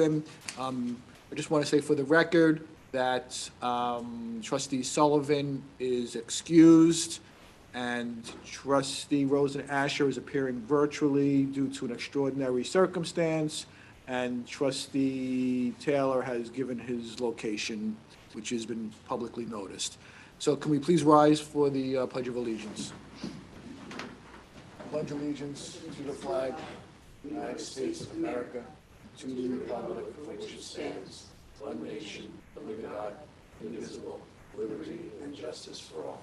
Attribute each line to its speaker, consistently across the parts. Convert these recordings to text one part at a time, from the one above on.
Speaker 1: open. I just want to say for the record that Trustee Sullivan is excused and Trustee Rosen Asher is appearing virtually due to an extraordinary circumstance, and Trustee Taylor has given his location, which has been publicly noticed. So can we please rise for the Pledge of Allegiance? Pledge allegiance to the flag of the United States of America, to the republic for which it stands, one nation, under God, indivisible, liberty and justice for all.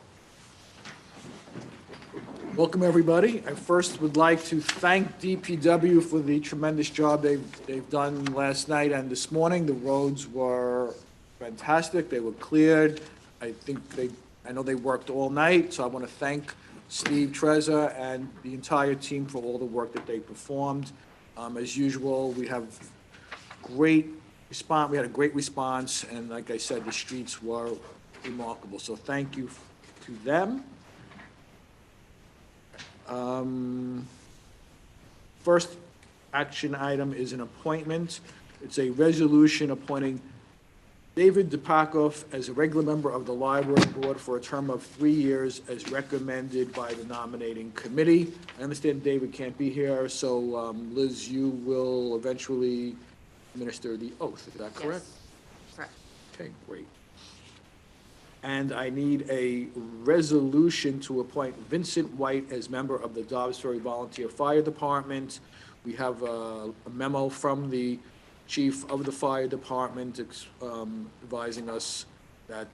Speaker 1: Welcome, everybody. I first would like to thank DPW for the tremendous job they've done last night and this morning. The roads were fantastic. They were cleared. I know they worked all night, so I want to thank Steve Trezor and the entire team for all the work that they performed. As usual, we have great response. We had a great response, and like I said, the streets were remarkable. So thank you to them. First action item is an appointment. It's a resolution appointing David DePakoff as a regular member of the library board for a term of 3 years as recommended by the nominating committee. I understand David can't be here, so Liz, you will eventually administer the oath. Is that correct?
Speaker 2: Yes, correct.
Speaker 1: Okay, great. And I need a resolution to appoint Vincent White as member of the Dobbs Ferry Volunteer Fire Department. We have a memo from the chief of the fire department advising us that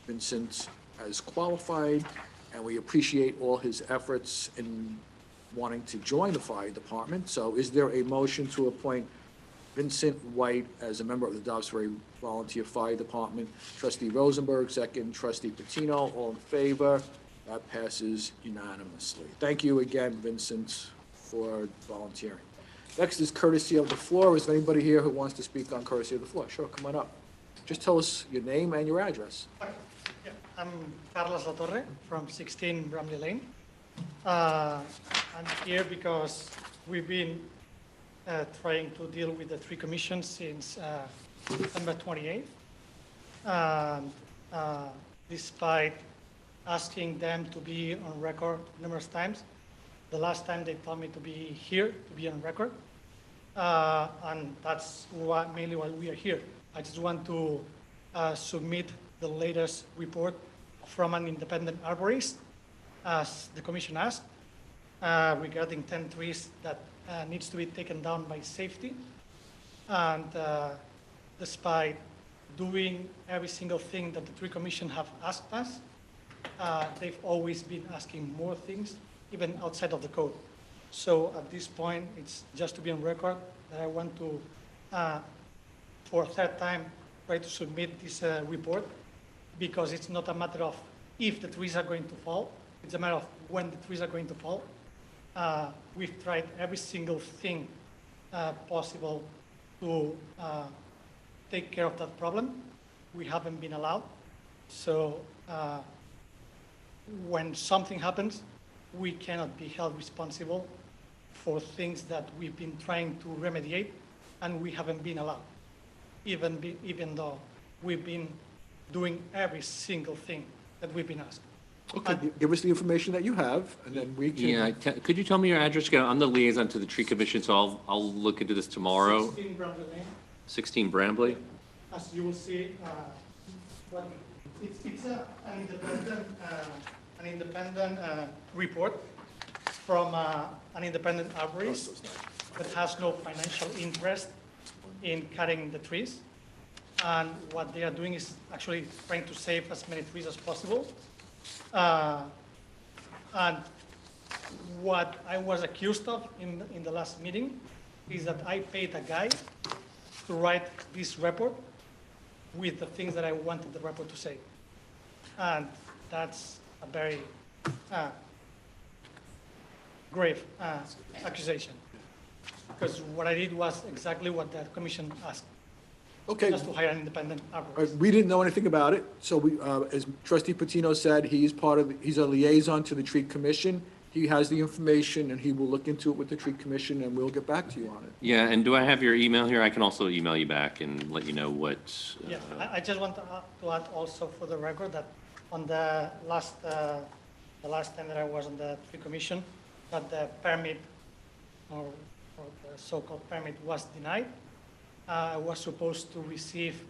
Speaker 1: Vincent has qualified, and we appreciate all his efforts in wanting to join the fire department. So is there a motion to appoint Vincent White as a member of the Dobbs Ferry Volunteer Fire Department? Trustee Rosenberg, second. Trustee Patino, all in favor? That passes unanimously. Thank you again, Vincent, for volunteering. Next is courtesy of the floor. Is there anybody here who wants to speak on courtesy of the floor? Sure, come on up. Just tell us your name and your address.
Speaker 3: Okay. Yeah. I'm Carlos Latorre from 16 Bramley Lane. I'm here because we've been trying to deal with the three commissions since December 28th. Despite asking them to be on record numerous times, the last time they told me to be here, to be on record. And that's mainly why we are here. I just want to submit the latest report from an independent arborist, as the commission asked, regarding 10 trees that needs to be taken down by safety. And despite doing every single thing that the tree commission have asked us, they've always been asking more things, even outside of the code. So at this point, it's just to be on record that I want to, for a third time, try to submit this report, because it's not a matter of if the trees are going to fall, it's a matter of when the trees are going to fall. We've tried every single thing possible to take care of that problem. We haven't been allowed. So when something happens, we cannot be held responsible for things that we've been trying to remediate, and we haven't been allowed, even though we've been doing every single thing that we've been asked.
Speaker 1: Okay, give us the information that you have, and then we can...
Speaker 4: Yeah, could you tell me your address again? I'm the liaison to the tree commission, so I'll look into this tomorrow.
Speaker 3: 16 Bramley Lane.
Speaker 4: 16 Brambley?
Speaker 3: As you will see, it's an independent report from an independent arborist that has no financial interest in cutting the trees. And what they are doing is actually trying to save as many trees as possible. And what I was accused of in the last meeting is that I paid a guy to write this report with the things that I wanted the report to say. And that's a very grave accusation, because what I did was exactly what the commission asked.
Speaker 1: Okay.
Speaker 3: Just to hire an independent arborist.
Speaker 1: We didn't know anything about it, so we, as Trustee Patino said, he's a liaison to the tree commission. he has the information, and he will look into it with the tree commission, and we'll get back to you on it.
Speaker 4: Yeah, and do I have your email here? I can also email you back and let you know what.
Speaker 3: Yeah, I just want to add also for the record that on the last time that I was on the tree commission, that the permit or the so-called permit was denied. I was supposed to receive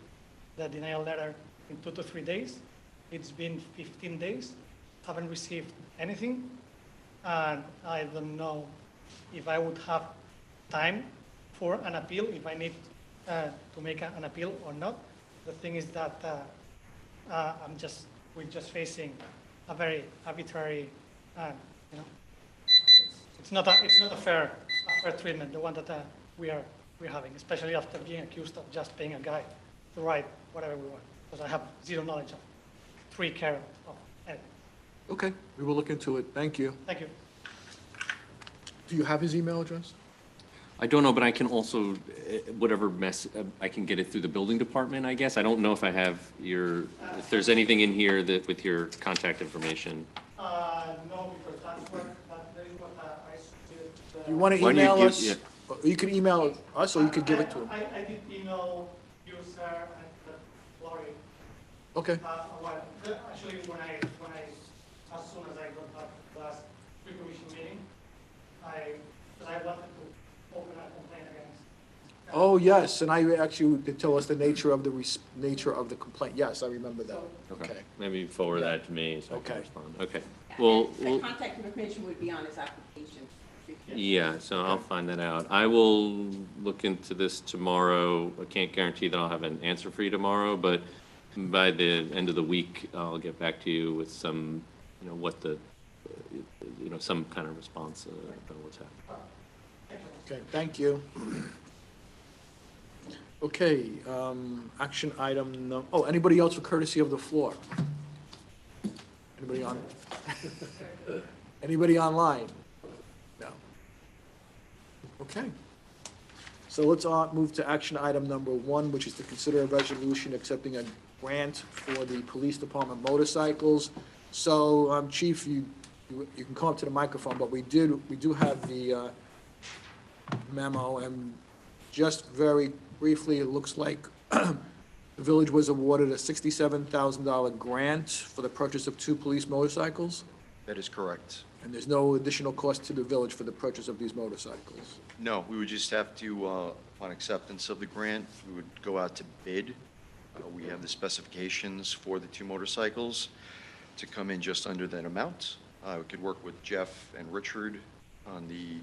Speaker 3: the denial letter in 2 to 3 days. It's been 15 days, haven't received anything, and I don't know if I would have time for an appeal, if I need to make an appeal or not. The thing is that we're just facing a very arbitrary, it's not a fair treatment, the one that we're having, especially after being accused of just paying a guy to write whatever we want, because I have zero knowledge of tree care of anything.
Speaker 1: Okay, we will look into it. Thank you.
Speaker 3: Thank you.
Speaker 1: Do you have his email address?
Speaker 4: I don't know, but I can also, whatever I can get it through the building department, I guess. I don't know if I have if there's anything in here that with your contact information.
Speaker 3: No, because that is what I submitted.
Speaker 1: You want to
Speaker 4: Why don't you
Speaker 1: email
Speaker 4: give-
Speaker 1: us?
Speaker 4: yeah.
Speaker 1: You can email us, or you could give it to him.
Speaker 3: I did email you, sir, and Lori.
Speaker 1: Okay,
Speaker 3: Actually, when I, as soon as I got back to the last pre-commission meeting, because I wanted to open a complaint against.
Speaker 1: oh, yes, and I actually did tell us the nature of nature of the complaint. Yes, I remember that. Okay.
Speaker 4: Maybe forward that to me so I can
Speaker 1: Okay.
Speaker 4: respond. Okay. Well,
Speaker 2: The contact information would be on his application.
Speaker 4: yeah, so I'll find that out. I will look into this tomorrow. I can't guarantee that I'll have an answer for you tomorrow, but by the end of the week, I'll get back to you with some, what the, some kind of response about what's happening.
Speaker 1: Okay, thank you. Okay, action item, anybody else for courtesy of the floor? Anybody on? Anybody online? No. Okay. So let's move to action item number 1, which is to consider a resolution accepting a grant for the police department motorcycles. So, Chief, you can come up to the microphone, but we do have the memo, and just very briefly, it looks like the village was awarded a $67,000 grant for the purchase of 2 police motorcycles,
Speaker 5: That is correct.
Speaker 1: and there's no additional cost to the village for the purchase of these motorcycles.
Speaker 5: No, we would just have to, upon acceptance of the grant, we would go out to bid. We have the specifications for the 2 motorcycles to come in just under that amount. We could work with Jeff and Richard on the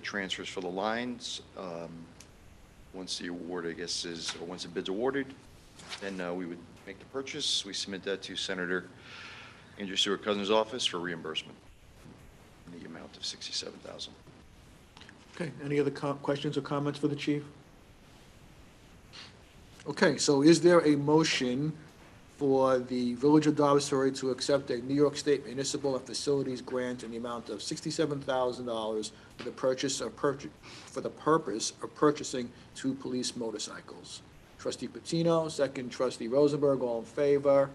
Speaker 5: transfers for the lines. Once the award, or once the bid's awarded, then we would make the purchase. We submit that to Senator Andrew Stewart Cousins' office for reimbursement in the amount of $67,000.
Speaker 1: Okay, any other questions or comments for the chief? Okay, so is there a motion for the Village of Dobbsbury to accept a New York State Municipal and Facilities Grant in the amount of $67,000 for the purpose of purchasing 2 police motorcycles? Trustee Patino, second Trustee Rosenberg, all in favor?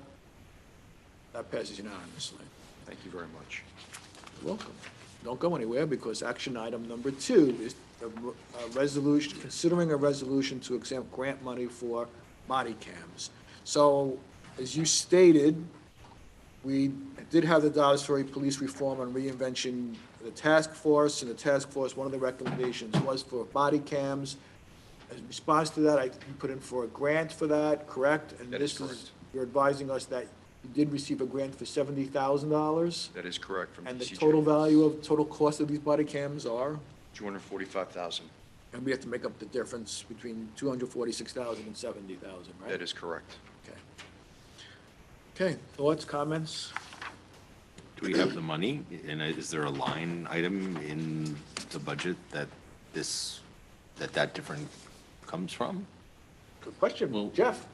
Speaker 1: That passes unanimously.
Speaker 5: Thank you very much.
Speaker 1: You're welcome. Don't go anywhere, because action item number 2 is a resolution, considering a resolution to exempt grant money for body cams. So, as you stated, we did have the Dobbsbury Police Reform and Reinvention, the task force, and the task force, one of the recommendations was for body cams. In response to that, you put in for a grant for that, correct? And
Speaker 5: That is correct.
Speaker 1: you're advising us that you did receive a grant for $70,000?
Speaker 5: That is correct from
Speaker 1: And the
Speaker 5: DCJ.
Speaker 1: total cost of these body cams are?
Speaker 5: $245,000.
Speaker 1: And we have to make up the difference between $246,000 and $70,000, right?
Speaker 5: That is correct.
Speaker 1: Okay. Okay, thoughts, comments?
Speaker 6: Do we have the money? And is there a line item in the budget that that difference comes from?
Speaker 1: Good question.
Speaker 4: Well-
Speaker 1: Jeff?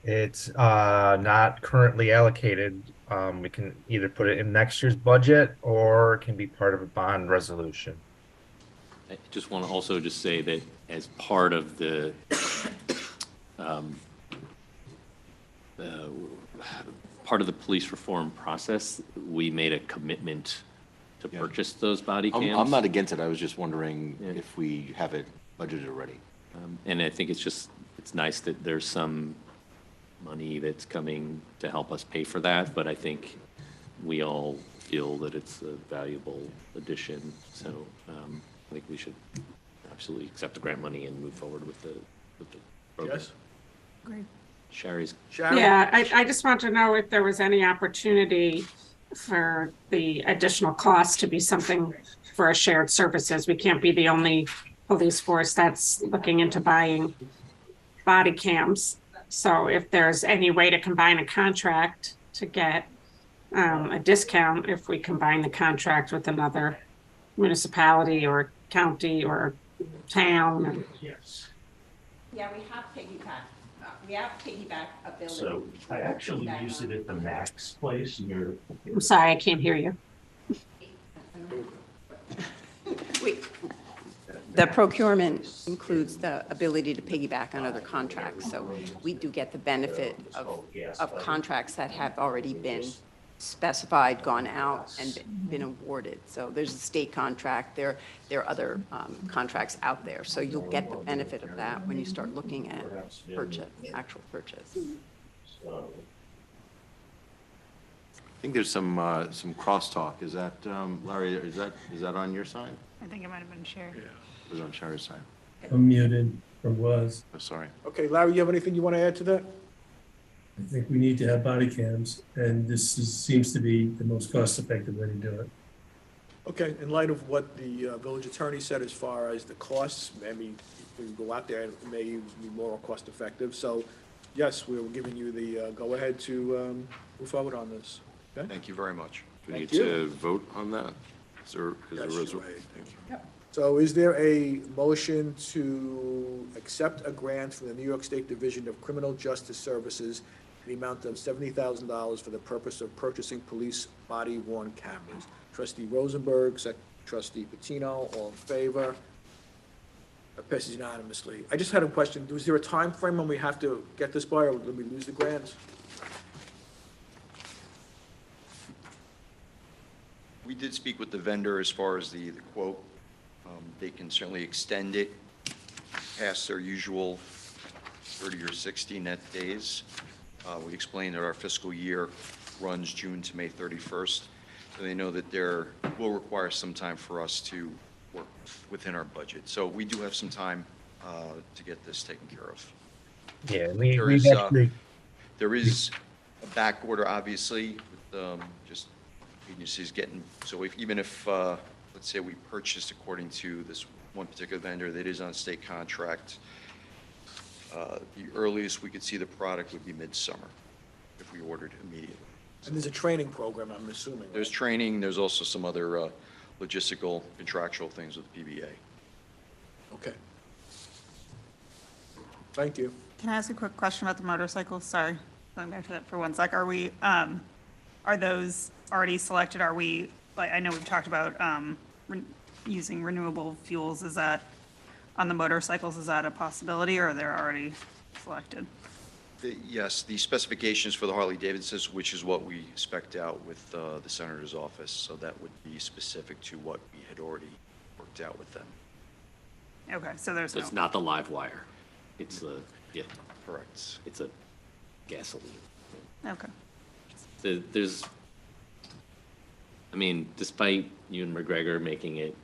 Speaker 7: It's not currently allocated. We can either put it in next year's budget or it can be part of a bond resolution.
Speaker 4: I just want to also just say that as part of the part of the police reform process, we made a commitment to purchase those body cams.
Speaker 6: I'm not against it. I was just wondering
Speaker 4: Yeah.
Speaker 6: if we have it budgeted already.
Speaker 4: And I think it's nice that there's some money that's coming to help us pay for that, but I think we all feel that it's a valuable addition. So I think we should absolutely accept the grant money and move forward with the program.
Speaker 1: Yes?
Speaker 8: Great.
Speaker 4: Sherry's,
Speaker 1: Sharon?
Speaker 8: Yeah, I just want to know if there was any opportunity for the additional cost to be something for a shared services. We can't be the only police force that's looking into buying body cams. So if there's any way to combine a contract to get a discount, if we combine the contract with another municipality or county or town.
Speaker 2: Yeah, we have piggyback ability.
Speaker 9: So I actually use it at the Max place near.
Speaker 8: I'm sorry, I can't hear you.
Speaker 2: The procurement includes the ability to piggyback on other contracts, so we do get the benefit of contracts that have already been specified, gone out, and been awarded. So there's a state contract, there are other contracts out there, so you'll get the benefit of that when you start looking at actual purchase.
Speaker 6: I think there's some crosstalk. Is that, Larry, is that on your side?
Speaker 10: I think it might have been shared.
Speaker 6: It was on Sherry's side.
Speaker 11: I'm muted, or was.
Speaker 6: Oh, sorry.
Speaker 1: Okay, Larry, you have anything you want to add to that?
Speaker 11: I think we need to have body cams, and seems to be the most cost-effective way to do it.
Speaker 1: Okay, in light of what the village attorney said as far as the costs, maybe we can go out there and it may be more cost-effective. So, yes, we're giving you the go-ahead to move forward on this. Okay?
Speaker 5: Thank you very much.
Speaker 4: do we need
Speaker 1: Thank you.
Speaker 4: to vote on that? Is there
Speaker 1: Yes,
Speaker 4: a
Speaker 1: you're
Speaker 4: resol-
Speaker 1: right. Thank you. So is there a motion to accept a grant from the New York State Division of Criminal Justice Services in the amount of $70,000 for the purpose of purchasing police body-worn cameras? Trustee Rosenberg, trustee Patino, all in favor? That passes unanimously. I just had a question. Was there a time frame when we have to get this by, or did we lose the grant?
Speaker 5: We did speak with the vendor as far as the quote. They can certainly extend it past their usual 30 or 60 net days. We explained that our fiscal year runs June to May 31st, so they know that there will require some time for us to work within our budget. So we do have some time to get this taken care of.
Speaker 7: Yeah,
Speaker 5: There is a back order, obviously, with just agencies getting, so even if, let's say we purchased according to this one particular vendor that is on state contract, the earliest we could see the product would be midsummer if we ordered immediately.
Speaker 1: And there's a training program, I'm assuming. right?
Speaker 5: There's training, there's also some other logistical, contractual things with PBA.
Speaker 1: Okay. Thank you.
Speaker 10: Can I ask a quick question about the motorcycles? Sorry, going back to that for one sec. Are we, are those already selected? Are we, like, I know we've talked about using renewable fuels. Is that, on the motorcycles, is that a possibility, or they're already selected?
Speaker 5: Yes, the specifications for the Harley Davidsons, which is what we spec'd out with the senator's office, so that would be specific to what we had already worked out with them.
Speaker 10: Okay, so there's
Speaker 4: So it's
Speaker 10: no,
Speaker 4: not the live wire. It's a, yeah,
Speaker 5: Correct.
Speaker 4: it's a gasoline.
Speaker 10: okay.
Speaker 4: There's, I mean, despite Ewan McGregor making it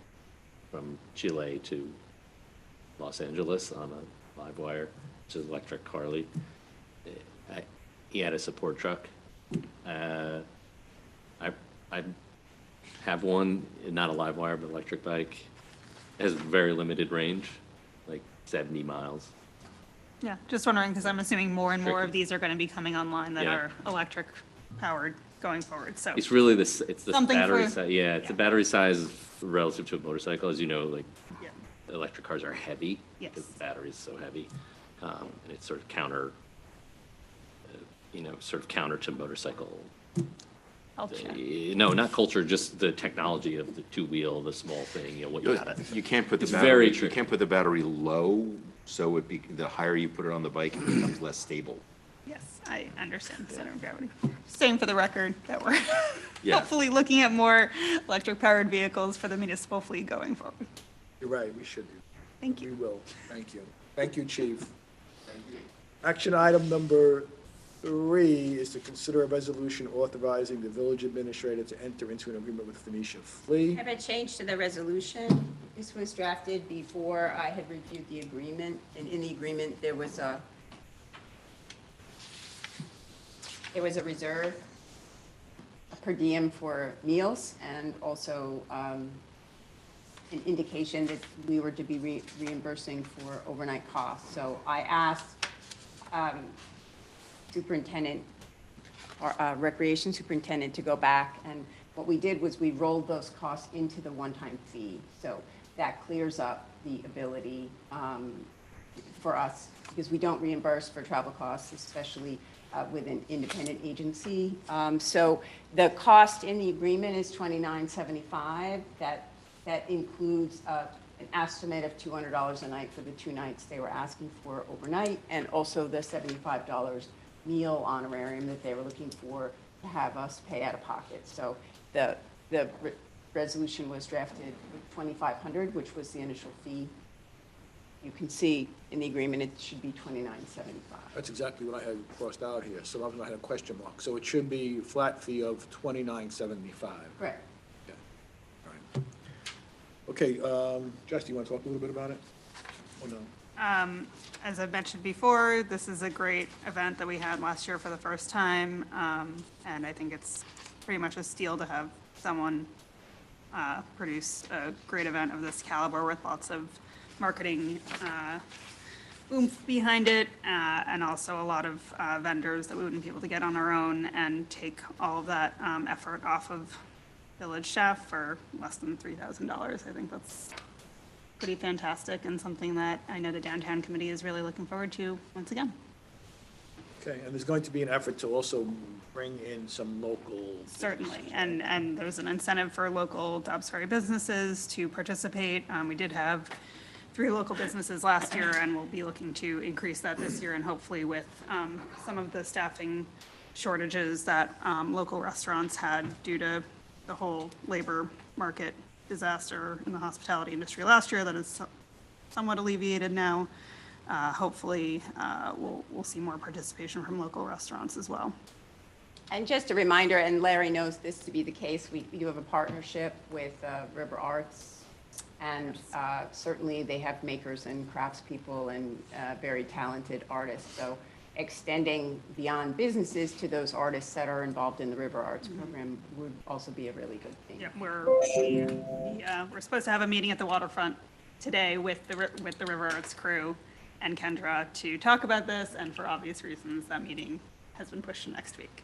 Speaker 4: from Chile to Los Angeles on a live wire, which is electric Harley, he had a support truck. I have one, not a live wire, but electric bike. It has very limited range, like 70 miles.
Speaker 10: Yeah, just wondering, because I'm assuming more and more of
Speaker 4: Tricky.
Speaker 10: these are going to be coming online that
Speaker 4: Yeah.
Speaker 10: are electric powered going forward, so.
Speaker 4: It's really this, it's the
Speaker 10: Something
Speaker 4: battery
Speaker 10: for-
Speaker 4: size, yeah, it's the battery size relative to a motorcycle. As you know, like,
Speaker 10: Yeah.
Speaker 4: electric cars are heavy.
Speaker 10: Yes.
Speaker 4: Because the battery's so heavy. And it's sort of counter to motorcycle.
Speaker 10: Culture.
Speaker 4: No, not culture, just the technology of the two-wheel, the small thing, what you gotta.
Speaker 6: You can't put the
Speaker 4: It's
Speaker 6: battery,
Speaker 4: very
Speaker 6: you
Speaker 4: tricky.
Speaker 6: can't put the battery low, so the higher you put it on the bike, it becomes less stable.
Speaker 10: Yes, I understand the center of gravity. Saying for the record that we're
Speaker 6: Yeah.
Speaker 10: hopefully looking at more electric-powered vehicles for the municipal fleet going forward.
Speaker 1: You're right, we should do.
Speaker 10: Thank
Speaker 1: We
Speaker 10: you.
Speaker 1: will, thank you. Thank you, Chief. Action item number 3 is to consider a resolution authorizing the village administrator to enter into an agreement with Phoenicia Flea.
Speaker 2: I have a change to the resolution. This was drafted before I had reviewed the agreement, and in the agreement, there was a reserve, a per diem for meals, and also an indication that we were to be reimbursing for overnight costs. So I asked superintendent, or recreation superintendent, to go back, and what we did was we rolled those costs into the one-time fee. So that clears up the ability for us, because we don't reimburse for travel costs, especially with an independent agency. So the cost in the agreement is $29.75. That includes an estimate of $200 a night for the 2 nights they were asking for overnight, and also the $75 meal honorarium that they were looking for to have us pay out of pocket. So the resolution was drafted with $2,500, which was the initial fee. You can see in the agreement it should be $29.75.
Speaker 1: That's exactly what I had crossed out here, so I had a question mark. So it should be flat fee of $29.75.
Speaker 2: Correct.
Speaker 1: Yeah. All right. Okay, Jess, do you want to talk a little bit about it? Or no?
Speaker 10: As I've mentioned before, this is a great event that we had last year for the first time, and I think it's pretty much a steal to have someone produce a great event of this caliber with lots of marketing oomph behind it, and also a lot of vendors that we wouldn't be able to get on our own, and take all of that effort off of village staff for less than $3,000. I think that's pretty fantastic, and something that I know the downtown committee is really looking forward to once again.
Speaker 1: Okay, and there's going to be an effort to also bring in some local.
Speaker 10: Certainly, and there's an incentive for local Dobbs Ferry businesses to participate. We did have 3 local businesses last year, and we'll be looking to increase that this year, and hopefully with some of the staffing shortages that local restaurants had due to the whole labor market disaster in the hospitality industry last year, that is somewhat alleviated now. Hopefully, we'll see more participation from local restaurants as well.
Speaker 2: And just a reminder, and Larry knows this to be the case, we do have a partnership with River Arts, and certainly they have makers and craftspeople and very talented artists. So extending beyond businesses to those artists that are involved in the River Arts program would also be a really good thing.
Speaker 10: Yeah, we're supposed to have a meeting at the waterfront today with the River Arts crew and Kendra to talk about this, and for obvious reasons, that meeting has been pushed to next week.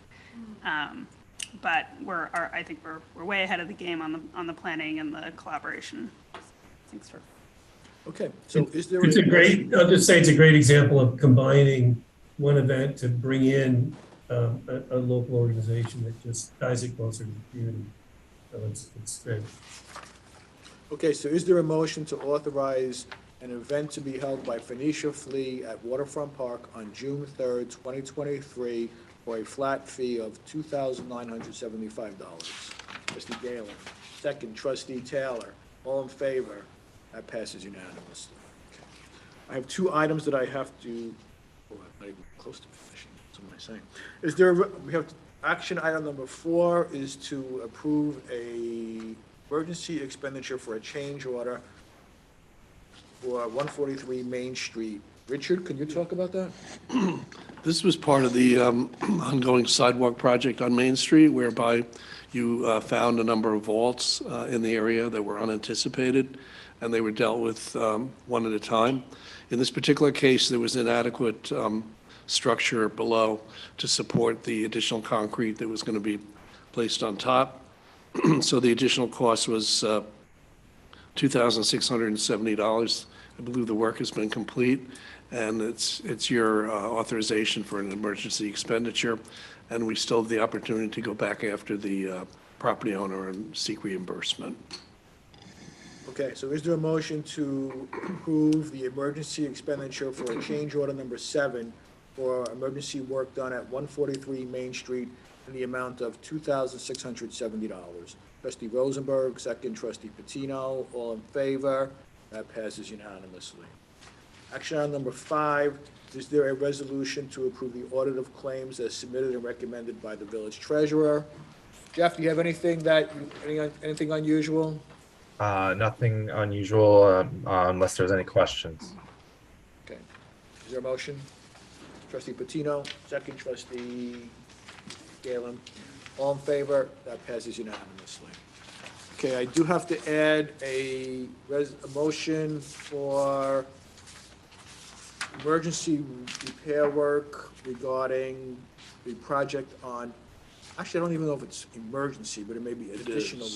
Speaker 10: But I think we're way ahead of the game on the planning and the collaboration. Thanks for.
Speaker 1: Okay, so is there?
Speaker 11: I'll just say it's a great example of combining one event to bring in a local organization that just ties it closer to the community. So it's great.
Speaker 1: Okay, so is there a motion to authorize an event to be held by Phoenicia Flea at Waterfront Park on June 3rd, 2023, for a flat fee of $2,975? Trustee Galen, second, Trustee Taylor, all in favor? That passes unanimously. Okay. I have 2 items that I have to, I'm not even close to finishing, what am I saying? Is there, we have, action item number 4 is to approve a emergency expenditure for a change order for 143 Main Street. Richard, can you talk about that?
Speaker 12: This was part of the ongoing sidewalk project on Main Street, whereby you found a number of vaults in the area that were unanticipated, and they were dealt with one at a time. In this particular case, there was inadequate structure below to support the additional concrete that was going to be placed on top. So the additional cost was $2,670. I believe the work has been complete, and it's your authorization for an emergency expenditure, and we still have the opportunity to go back after the property owner and seek reimbursement.
Speaker 1: Okay, so is there a motion to approve the emergency expenditure for a change order number 7 for for emergency work done at 143 Main Street in the amount of $2,670. Trustee Rosenberg, second. Trustee Patino, all in favor? That passes unanimously. Action item number 5, is there a resolution to approve the audit of claims as submitted and recommended by the village treasurer? Jeff, do you have anything anything unusual?
Speaker 7: Nothing unusual, unless there's any questions.
Speaker 1: Okay. Is there a motion? Trustee Patino, second. Trustee Galen, all in favor? That passes unanimously. Okay, I do have to add a motion for emergency repair work regarding the project on, actually, I don't even know if it's emergency, but it may be additional.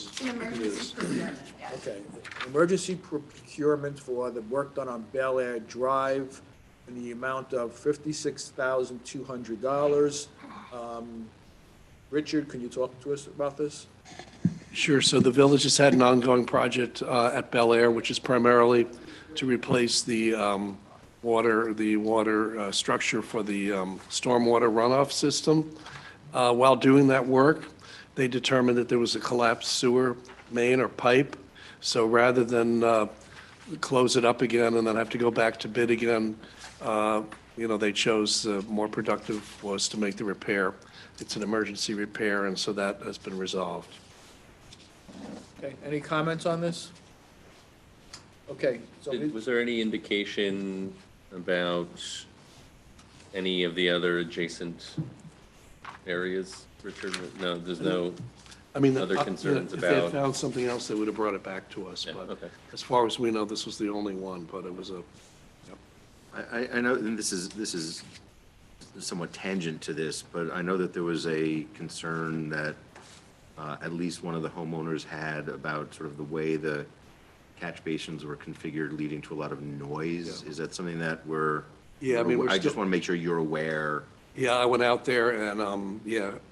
Speaker 1: Okay, emergency procurement for the work done on Bel Air Drive in the amount of $56,200. Richard, can you talk to us about this?
Speaker 12: Sure. So the village has had an ongoing project at Bel Air, which is primarily to replace the water structure for the stormwater runoff system. While doing that work, they determined that there was a collapsed sewer main or pipe. So rather than close it up again and then have to go back to bid again, they chose more productive was to make the repair. It's an emergency repair, and so that has been resolved.
Speaker 1: Okay, any comments on this? Okay, so
Speaker 4: Was there any indication about any of the other adjacent areas, Richard? No, there's no other concerns
Speaker 12: if they had
Speaker 4: about?
Speaker 12: found something else, they would have brought it back to us.
Speaker 4: Yeah,
Speaker 12: But
Speaker 4: okay.
Speaker 12: as far as we know, this was the only one, but it was a,
Speaker 6: I know, and this is somewhat tangent to this, but I know that there was a concern that at least one of the homeowners had about sort of the way the catch basins were configured, leading to a lot of noise.
Speaker 12: Yeah.
Speaker 6: Is that something that we're?
Speaker 12: Yeah, I mean, we're
Speaker 6: I just
Speaker 12: still-
Speaker 6: want to make sure you're aware.
Speaker 12: yeah, I went out there and,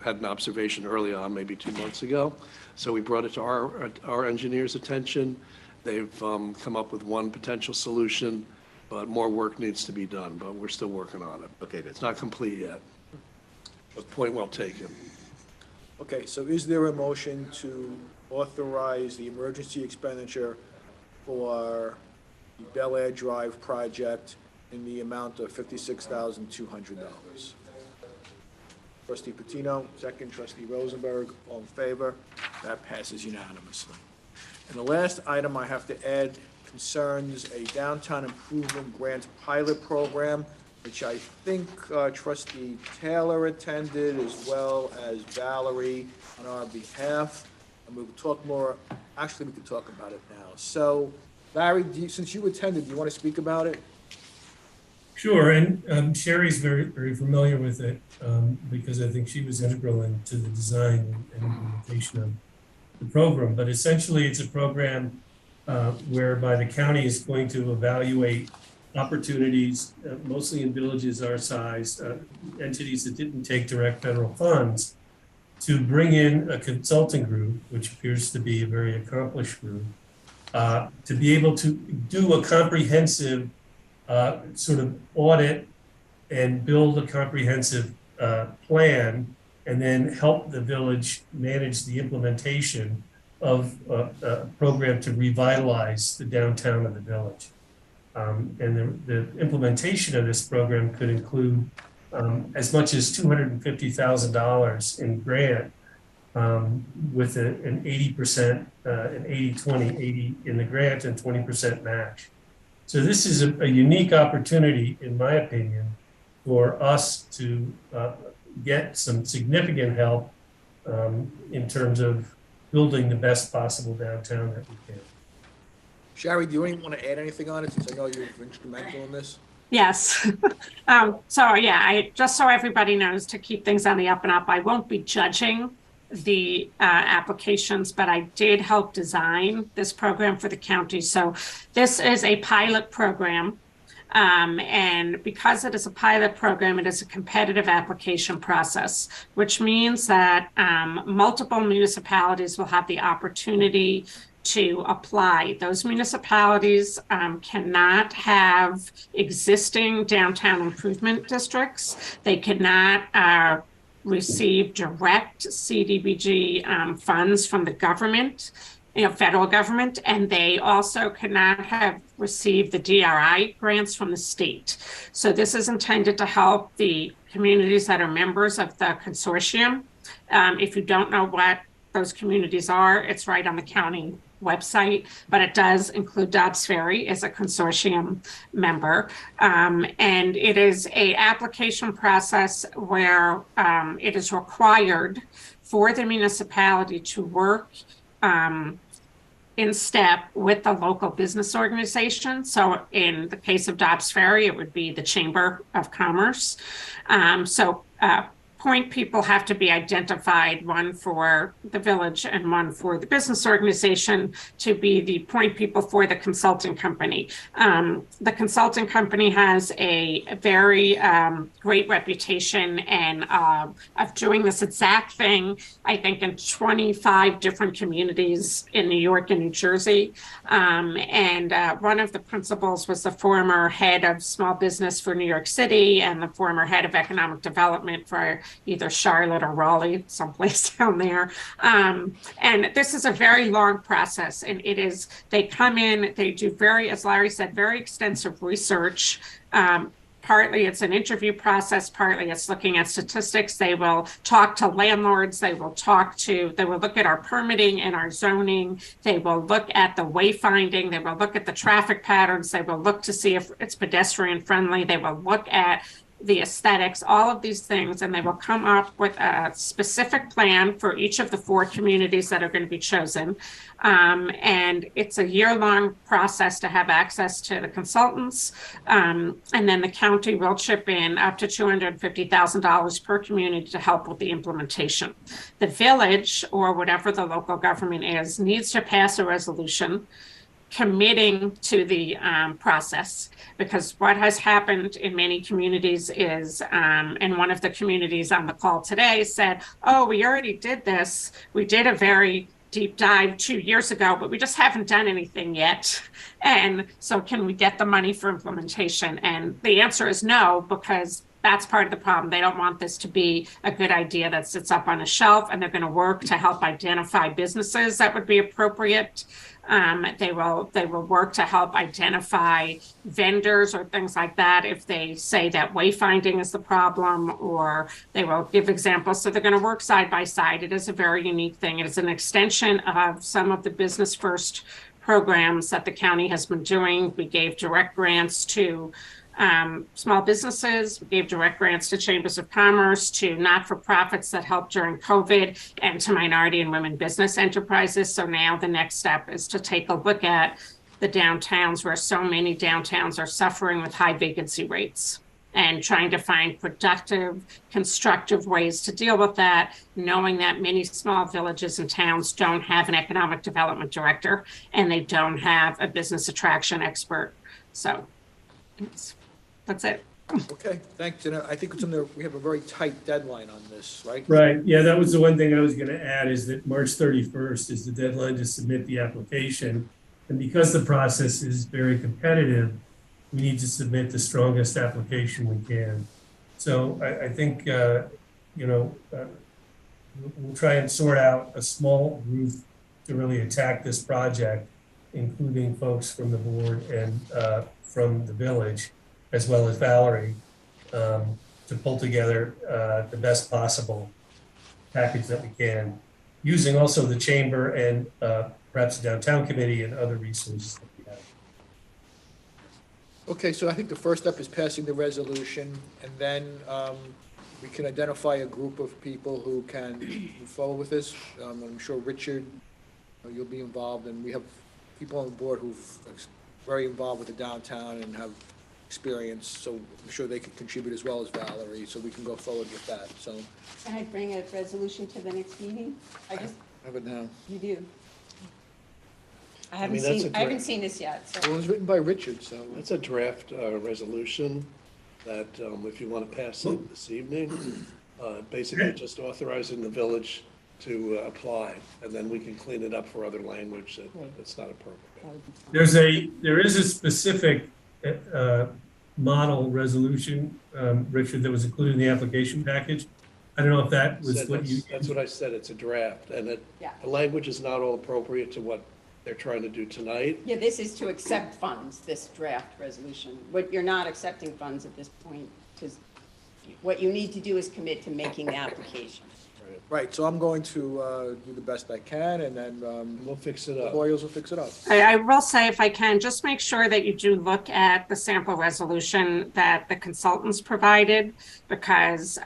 Speaker 12: had an observation early on, maybe 2 months ago. So we brought it to our engineer's attention. They've come up with one potential solution, but more work needs to be done, but we're still working on it.
Speaker 6: Okay, good.
Speaker 12: It's not complete yet. But point well taken.
Speaker 1: okay, so is there a motion to authorize the emergency expenditure for the Bel Air Drive project in the amount of $56,200? Trustee Patino, second. Trustee Rosenberg, all in favor? That passes unanimously. And the last item I have to add concerns a downtown improvement grant pilot program, which I think Trustee Taylor attended, as well as Valerie on our behalf. And we'll talk more, actually, we could talk about it now. So, Larry, since you attended, do you want to speak about it?
Speaker 11: Sure, and Sherry's very, very familiar with it because I think she was integral into the design and implementation of the program. But essentially, it's a program whereby the county is going to evaluate opportunities, mostly in villages our size, entities that didn't take direct federal funds, to bring in a consulting group, which appears to be a very accomplished group, to be able to do a comprehensive sort of audit and build a comprehensive plan, and then help the village manage the implementation of a program to revitalize the downtown of the village. And the implementation of this program could include as much as $250,000 in grant, with an 80%, an 80-20, 80 in the grant and 20% match. So this is a unique opportunity, in my opinion, for us to get some significant help in terms of building the best possible downtown that we can.
Speaker 1: Sherry, do you want to add anything on it, since I know you're instrumental in this?
Speaker 8: Yes. So yeah, just so everybody knows, to keep things on the up and up, I won't be judging the applications, but I did help design this program for the county. So this is a pilot program. And because it is a pilot program, it is a competitive application process, which means that multiple municipalities will have the opportunity to apply. Those municipalities cannot have existing downtown improvement districts. They cannot receive direct CDBG funds from the government, federal government, and they also cannot have received the DRI grants from the state. So this is intended to help the communities that are members of the consortium. If you don't know what those communities are, it's right on the county website, but it does include Dobbs Ferry as a consortium member. And it is a application process where it is required for the municipality to work in step with the local business organization. So in the case of Dobbs Ferry, it would be the Chamber of Commerce. Point people have to be identified, one for the village and one for the business organization, to be the point people for the consulting company. The consulting company has a very great reputation and of doing this exact thing, I think, in 25 different communities in New York and New Jersey. One of the principals was the former head of small business for New York City and the former head of economic development for either Charlotte or Raleigh, someplace down there. And this is a very long process. And they come in, they do as Larry said, very extensive research. Partly it's an interview process, partly it's looking at statistics. They will talk to landlords, they will look at our permitting and our zoning, they will look at the wayfinding, they will look at the traffic patterns, they will look to see if it's pedestrian friendly, they will look at the aesthetics, all of these things, and they will come up with a specific plan for each of the 4 communities that are going to be chosen. And it's a year-long process to have access to the consultants. And then the county will chip in up to $250,000 per community to help with the implementation. The village, or whatever the local government is, needs to pass a resolution committing to the process, because what has happened in many communities is, and one of the communities on the call today said, oh, we already did this. We did a very deep dive 2 years ago, but we just haven't done anything yet. And so can we get the money for implementation? And the answer is no, because that's part of the problem. They don't want this to be a good idea that sits up on a shelf, and they're going to work to help identify businesses that would be appropriate. They will work to help identify vendors or things like that if they say that wayfinding is the problem, or they will give examples. So they're going to work side by side. It is a very unique thing. It is an extension of some of the Business First programs that the county has been doing. We gave direct grants to small businesses, we gave direct grants to chambers of commerce, to not-for-profits that helped during COVID, and to minority and women business enterprises. So now the next step is to take a look at the downtowns, where so many downtowns are suffering with high vacancy rates, and trying to find productive, constructive ways to deal with that, knowing that many small villages and towns don't have an economic development director, and they don't have a business attraction expert. So that's it.
Speaker 1: Okay, thanks. And I think we have a very tight deadline on this, right?
Speaker 11: Right, yeah, that was the one thing I was gonna add, is that March 31st is the deadline to submit the application. And because the process is very competitive, we need to submit the strongest application we can. So I think, we'll try and sort out a small group to really attack this project, including folks from the board and from the village, as well as Valerie, to pull together the best possible package that we can, using also the chamber and perhaps the downtown committee and other resources that we have.
Speaker 1: Okay, so I think the first step is passing the resolution, and then we can identify a group of people who can move forward with this. I'm sure Richard, you'll be involved, and we have people on the board who've very involved with the downtown and have experience, so I'm sure they could contribute as well as Valerie, so we can go forward with that. So
Speaker 2: Can I bring a resolution to the next meeting?
Speaker 1: I have it now.
Speaker 2: You do. I
Speaker 12: mean,
Speaker 2: haven't seen this yet, so.
Speaker 1: It was written by Richard, so.
Speaker 12: That's a draft resolution that if you want to pass it this evening, basically just authorizing the village to apply, and then we can clean it up for other language that's not appropriate.
Speaker 11: There is a specific model resolution, Richard, that was included in the application package. I don't know if that was
Speaker 12: Said
Speaker 11: what you.
Speaker 12: That's what I said, it's a draft, and
Speaker 2: Yeah.
Speaker 12: the language is not all appropriate to what they're trying to do tonight.
Speaker 2: Yeah, this is to accept funds, this draft resolution. What you're not accepting funds at this point, because what you need to do is commit to making the application.
Speaker 1: Right, so I'm going to do the best I can, and then
Speaker 12: We'll fix it
Speaker 1: the
Speaker 12: up.
Speaker 1: lawyers will fix it up.
Speaker 8: I will say, if I can, just make sure that you do look at the sample resolution that the consultants provided, because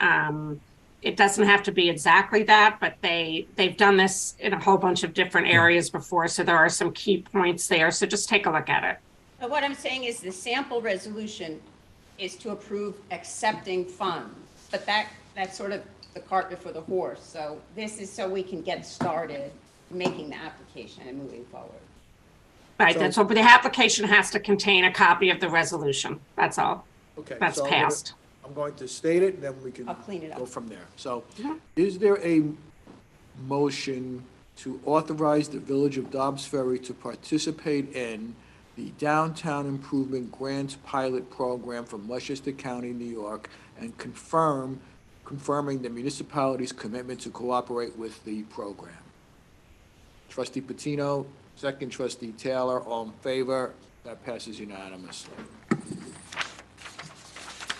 Speaker 8: it doesn't have to be exactly that, but they've done this in a whole bunch of different areas before, so there are some key points there, so just take a look at it.
Speaker 2: But what I'm saying is the sample resolution is to approve accepting funds, but that's sort of the cart before the horse. So this is so we can get started making the application and moving forward.
Speaker 8: Right,
Speaker 1: So-
Speaker 8: that's what, but the application has to contain a copy of the resolution, that's all.
Speaker 1: Okay.
Speaker 8: That's
Speaker 1: so
Speaker 8: passed.
Speaker 1: I'm going to state it, and then we can
Speaker 2: I'll clean it
Speaker 1: go
Speaker 2: up.
Speaker 1: from there. So is there a motion to authorize the Village of Dobbs Ferry to participate in the Downtown Improvement Grant Pilot Program from Westchester County, New York, and confirming the municipality's commitment to cooperate with the program? Trustee Patino, second trustee Taylor, all in favor? That passes unanimously.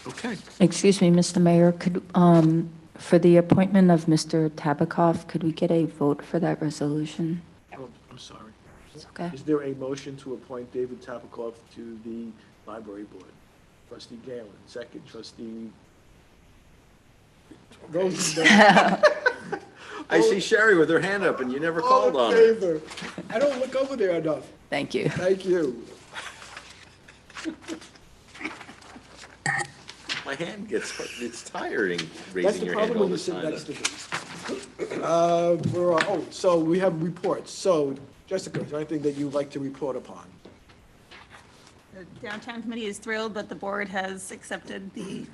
Speaker 1: Okay.
Speaker 13: Excuse me, Mr. Mayor, could, for the appointment of Mr. Tabikoff, could we get a vote for that resolution?
Speaker 1: Oh, I'm sorry.
Speaker 13: It's okay.
Speaker 1: Is there a motion to appoint David Tapikoff to the library board? Trustee Galen, second trustee. Those in
Speaker 6: I see Sherry with her hand up and you never called
Speaker 1: all
Speaker 6: on
Speaker 1: in
Speaker 6: her.
Speaker 1: favor? I don't look over there enough.
Speaker 13: Thank you.
Speaker 1: Thank you.
Speaker 6: My hand it's tiring
Speaker 1: That's
Speaker 6: raising
Speaker 1: the
Speaker 6: your hand
Speaker 1: problem
Speaker 6: all
Speaker 1: when you
Speaker 6: the
Speaker 1: sit
Speaker 6: time.
Speaker 1: next to me. So we have reports. So Jessica, is there anything that you'd like to report upon?
Speaker 10: The downtown committee is thrilled that the board has accepted the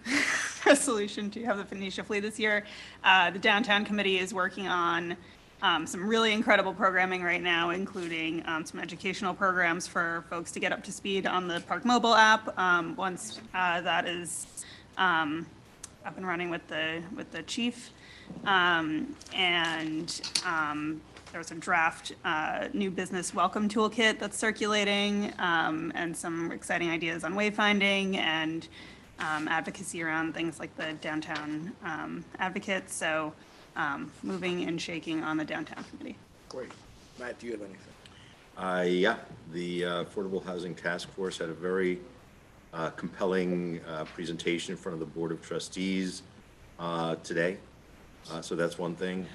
Speaker 10: resolution to have the Phoenicia Flea this year. The downtown committee is working on some really incredible programming right now, including some educational programs for folks to get up to speed on the Park Mobile app. Once that is up and running with the chief, there's a draft new business welcome toolkit that's circulating, and some exciting ideas on wayfinding and advocacy around things like the downtown advocate. So moving and shaking on the downtown committee.
Speaker 1: Great. Matt, do you have anything?
Speaker 6: Yeah, the Affordable Housing Task Force had a very compelling presentation in front of the Board of Trustees today. So that's one thing.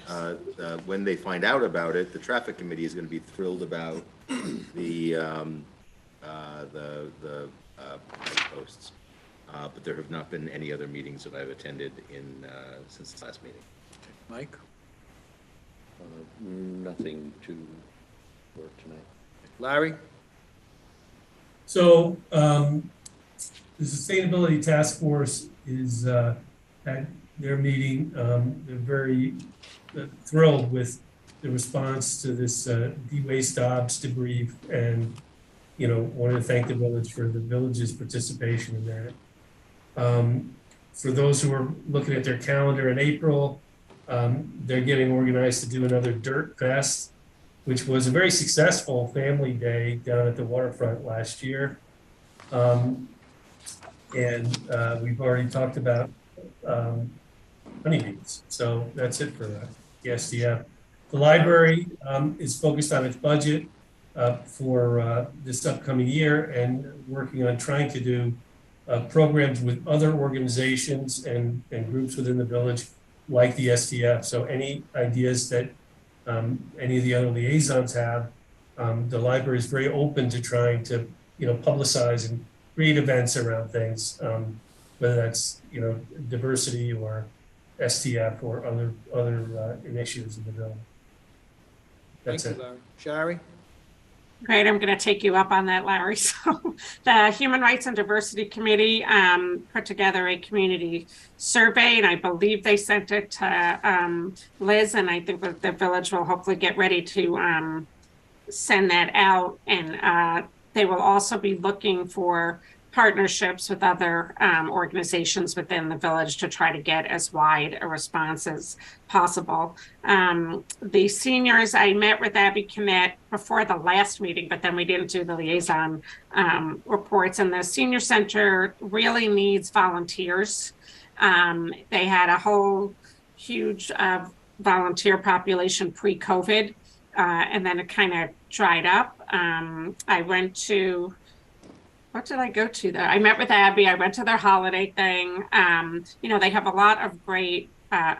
Speaker 6: When they find out about it, the Traffic Committee is going to be thrilled about the posts. But there have not been any other meetings that I've attended since the last meeting.
Speaker 1: Mike?
Speaker 4: Nothing to work tonight.
Speaker 1: Larry?
Speaker 11: So the Sustainability Task Force is at their meeting. They're very thrilled with the response to this de-waste Dobbs debrief, and wanted to thank the village for the village's participation in that. For those who are looking at their calendar in April, they're getting organized to do another Dirt Fest, which was a very successful family day down at the waterfront last year. And we've already talked about honeybees. So that's it for the SDF. The library is focused on its budget for this upcoming year and working on trying to do programs with other organizations and groups within the village like the SDF. So any ideas that any of the other liaisons have, the library is very open to trying to publicize and create events around things, whether that's diversity or STF or other initiatives in the village. That's
Speaker 1: Thank
Speaker 11: it.
Speaker 1: you, Larry. Shari?
Speaker 8: Great, I'm going to take you up on that, Larry. So the Human Rights and Diversity Committee put together a community survey, and I believe they sent it to Liz, and I think that the village will hopefully get ready to send that out. And they will also be looking for partnerships with other organizations within the village to try to get as wide a response as possible. The seniors, I met with Abby Kinnett before the last meeting, but then we didn't do the liaison reports. And the senior center really needs volunteers. They had a whole huge volunteer population pre-COVID, and then it kind of dried up. I went to, what did I go to there? I met with Abby. I went to their holiday thing. They have a lot of great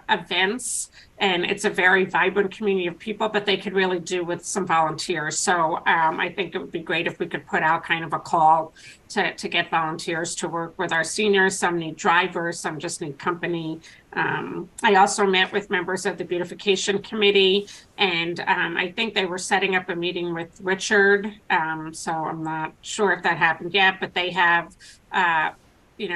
Speaker 8: events, and it's a very vibrant community of people, but they could really do with some volunteers. So I think it would be great if we could put out kind of a call to get volunteers to work with our seniors. Some need drivers, some just need company. I also met with members of the beautification committee, and I think they were setting up a meeting with Richard. So I'm not sure if that happened yet, but they have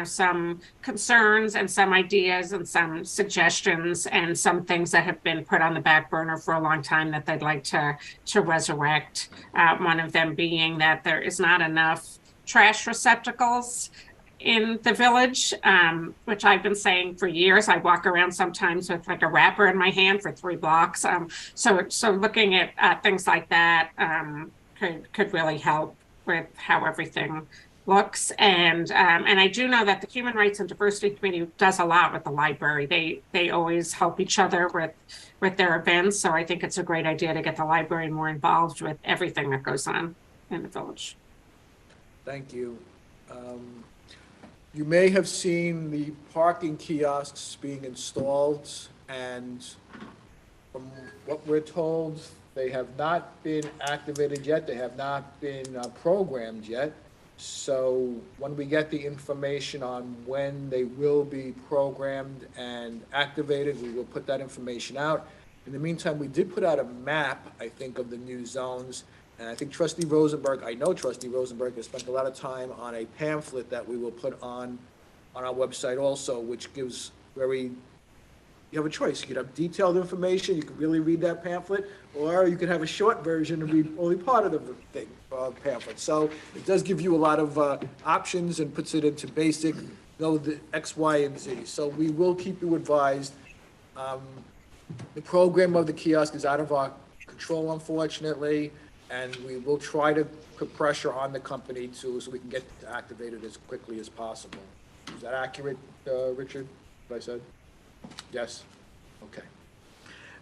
Speaker 8: some concerns and some ideas and some suggestions and some things that have been put on the back burner for a long time that they'd like to resurrect. One of them being that there is not enough trash receptacles in the village, which I've been saying for years. I walk around sometimes with like a wrapper in my hand for 3 blocks. So looking at things like that could really help with how everything looks. And I do know that the Human Rights and Diversity Committee does a lot with the library. They always help each other with their events. So I think it's a great idea to get the library more involved with everything that goes on in the village.
Speaker 1: Thank you. You may have seen the parking kiosks being installed, and from what we're told, they have not been activated yet. They have not been programmed yet. So when we get the information on when they will be programmed and activated, we will put that information out. In the meantime, we did put out a map, I think, of the new zones. And I think Trustee Rosenberg has spent a lot of time on a pamphlet that we will put on our website also, which gives you have a choice. You could have detailed information, you could really read that pamphlet, or you could have a short version and read only part of the pamphlet. So it does give you a lot of options and puts it into basic, the X, Y, and Z. So we will keep you advised. The program of the kiosk is out of our control, unfortunately, and we will try to put pressure on the company so we can get it activated as quickly as possible. Is that accurate, Richard, what I said? Yes? Okay.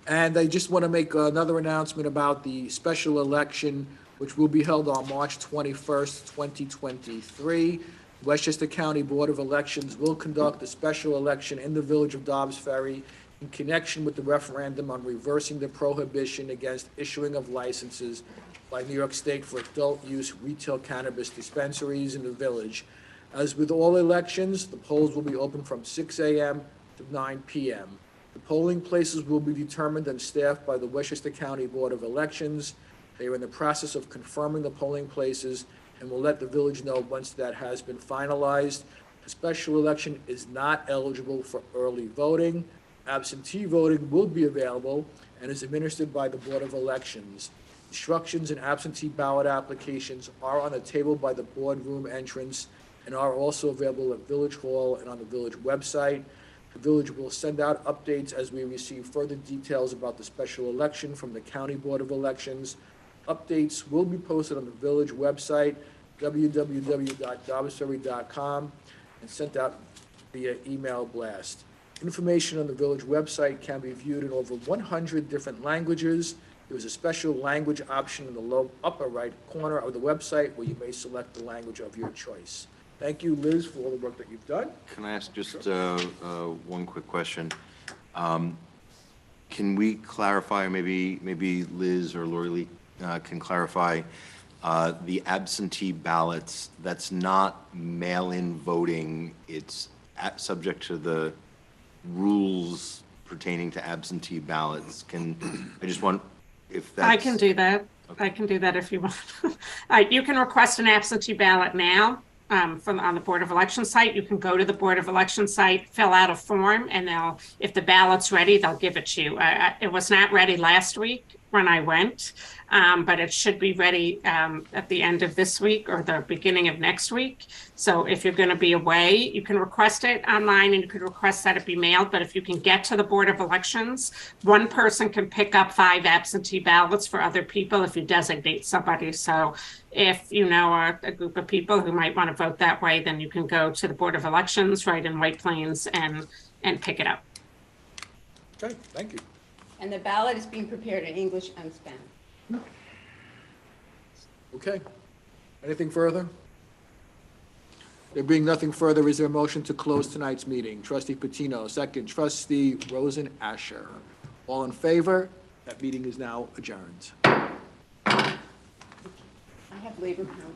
Speaker 1: And I just want to make another announcement about the special election, which will be held on March 21st, 2023. Westchester County Board of Elections will conduct a special election in the village of Dobbs Ferry in connection with the referendum on reversing the prohibition against issuing of licenses by New York State for adult-use retail cannabis dispensaries in the village. As with all elections, the polls will be open from 6 a.m. to 9 p.m. The polling places will be determined and staffed by the Westchester County Board of Elections. They are in the process of confirming the polling places and will let the village know once that has been finalized. The special election is not eligible for early voting. Absentee voting will be available and is administered by the Board of Elections. Instructions and absentee ballot applications are on a table by the boardroom entrance and are also available at Village Hall and on the village website. The village will send out updates as we receive further details about the special election from the County Board of Elections. Updates will be posted on the village website, www.dobbsferry.com, and sent out via email blast. Information on the village website can be viewed in over 100 different languages. There is a special language option in the lower upper right corner of the website where you may select the language of your choice. Thank you, Liz, for all the work that you've done.
Speaker 6: Can I ask just one quick question? Can we clarify, maybe Liz or Lori Lee can clarify the absentee ballots? That's not mail-in voting. It's subject to the rules pertaining to absentee ballots. I just want, if that's...
Speaker 8: I can do that. I can do that if you want. You can request an absentee ballot now on the Board of Elections site. You can go to the Board of Elections site, fill out a form, and if the ballot's ready, they'll give it to you. It was not ready last week when I went, but it should be ready at the end of this week or the beginning of next week. So if you're going to be away, you can request it online and you could request that it be mailed. But if you can get to the Board of Elections, one person can pick up 5 absentee ballots for other people if you designate somebody. So if you know a group of people who might want to vote that way, then you can go to the Board of Elections right in White Plains and pick it up.
Speaker 1: Okay, thank you.
Speaker 2: And the ballot is being prepared in English and Spanish.
Speaker 1: Okay. Anything further? There being nothing further, is there a motion to close tonight's meeting? Trustee Patino, second. Trustee Rosen Asher. All in favor? That meeting is now adjourned.
Speaker 2: I have Labor Council.